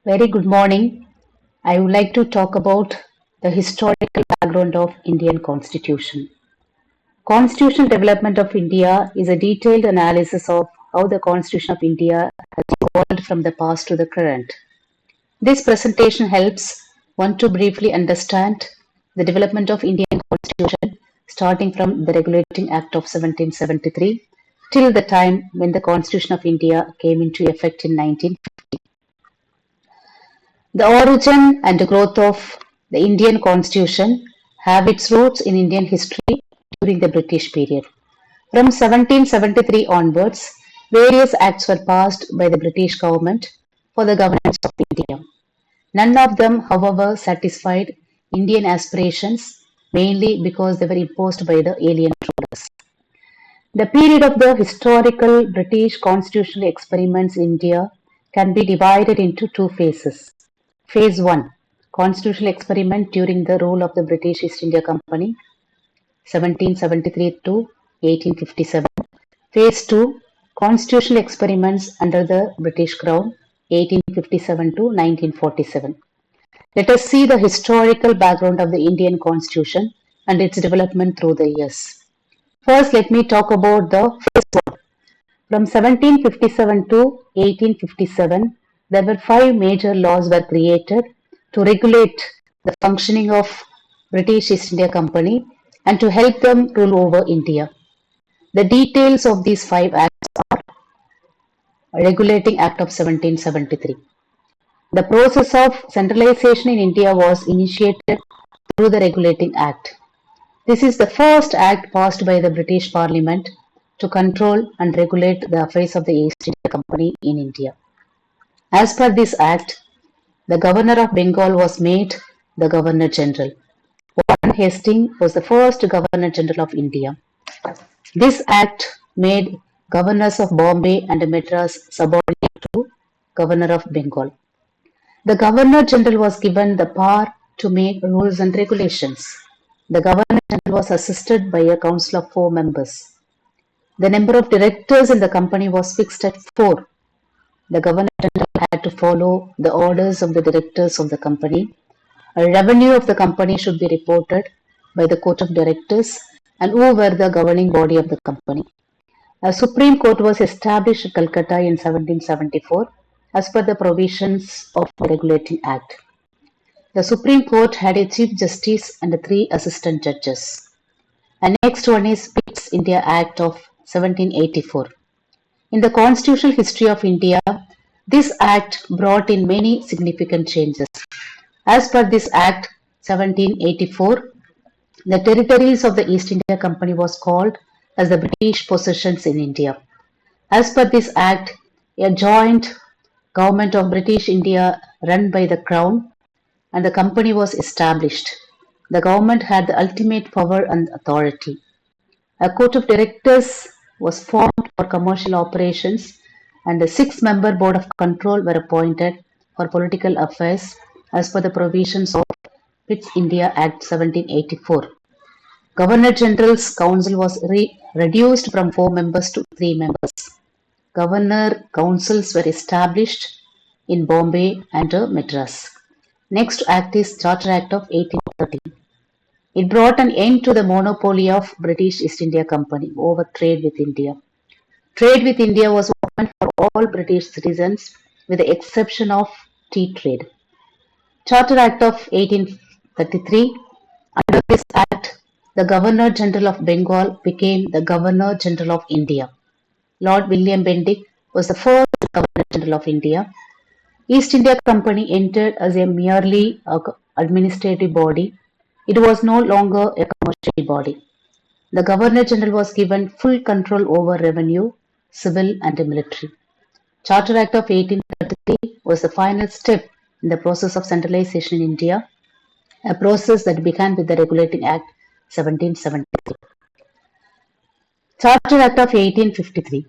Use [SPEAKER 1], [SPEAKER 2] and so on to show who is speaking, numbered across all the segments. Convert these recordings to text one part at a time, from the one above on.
[SPEAKER 1] Very good morning. I would like to talk about the historical background of Indian Constitution. Constitutional development of India is a detailed analysis of how the Constitution of India has evolved from the past to the current. This presentation helps one to briefly understand the development of Indian Constitution starting from the Regulating Act of 1773 till the time when the Constitution of India came into effect in 1950. The origin and growth of the Indian Constitution have its roots in Indian history during the British period. From 1773 onwards, various acts were passed by the British government for the governance of India. None of them, however, satisfied Indian aspirations, mainly because they were imposed by the alien rulers. The period of the historical British constitutional experiments in India can be divided into two phases. Phase 1, Constitutional Experiment during the rule of the British East India Company, 1773 to 1857. Phase 2, Constitutional Experiments under the British Crown, 1857 to 1947. Let us see the historical background of the Indian Constitution and its development through the years. First, let me talk about the phase 1. From 1757 to 1857, there were five major laws were created to regulate the functioning of British East India Company and to help them rule over India. The details of these five acts are Regulating Act of 1773. The process of centralization in India was initiated through the Regulating Act. This is the first act passed by the British Parliament to control and regulate the affairs of the East India Company in India. As per this act, the Governor of Bengal was made the Governor General. Warren Hastings was the first Governor General of India. This act made governors of Bombay and Madras subordinate to Governor of Bengal. The Governor General was given the power to make rules and regulations. The Governor General was assisted by a council of 4 members. The number of directors in the company was fixed at 4. The Governor General had to follow the orders of the directors of the company. A revenue of the company should be reported by the Court of Directors and who were the governing body of the company. A Supreme Court was established at Calcutta in 1774 as per the provisions of the Regulating Act. The Supreme Court had a Chief Justice and 3 assistant judges. And next one is Pitt's India Act of 1784. In the constitutional history of India, this act brought in many significant changes. As per this act, 1784, the territories of the East India Company was called as the British possessions in India. As per this act, a joint government of British India run by the Crown and the company was established. The government had the ultimate power and authority. A court of directors was formed for commercial operations and a 6-member board of control were appointed for political affairs as per the provisions of Pitt's India Act 1784. Governor General's Council was reduced from 4 members to 3 members. Governor Councils were established in Bombay and Madras. Next act is Charter Act of 1830. It brought an end to the monopoly of British East India Company over trade with India. Trade with India was open for all British citizens with the exception of tea trade. Charter Act of 1833. Under this act, the Governor General of Bengal became the Governor General of India. Lord William Bentinck was the first Governor General of India. East India Company entered as a merely administrative body. It was no longer a commercial body. The Governor General was given full control over revenue, civil and military. Charter Act of 1833 was the final step in the process of centralization in India, a process that began with the Regulating Act 1773. Charter Act of 1853.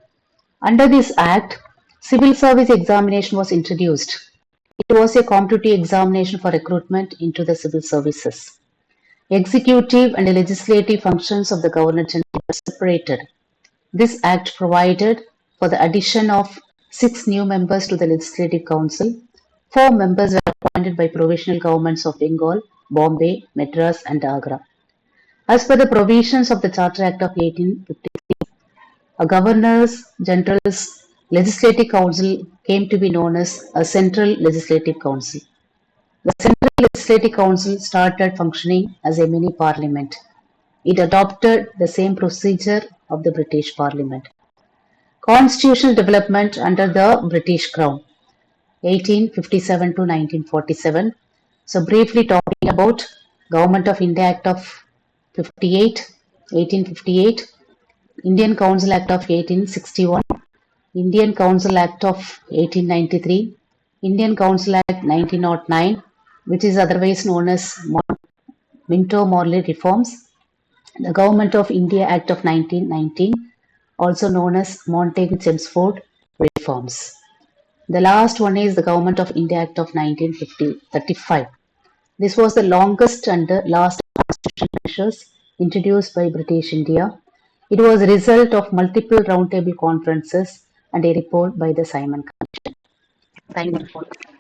[SPEAKER 1] Under this act, civil service examination was introduced. It was a competitive examination for recruitment into the civil services. Executive and legislative functions of the Governor General were separated. This act provided for the addition of 6 new members to the Legislative Council, Four members were appointed by provisional governments of Bengal, Bombay, Madras, and Agra. As per the provisions of the Charter Act of 1850, a Governors General's Legislative Council came to be known as a Central Legislative Council. The Central Legislative Council started functioning as a mini parliament. It adopted the same procedure of the British Parliament. Constitutional development under the British Crown, 1857 to 1947. So briefly talking about Government of India Act of 58, 1858, Indian Council Act of 1861, Indian Council Act of 1893, Indian Council Act 1909, which is otherwise known as Minto-Morley reforms, the Government of India Act of 1919, also known as Montagu-Chelmsford reforms. The last one is the Government of India Act of 1935. This was the longest and the last constitutional measures introduced by British India. It was a result of multiple roundtable conferences and a report by the Simon Commission. Thank you.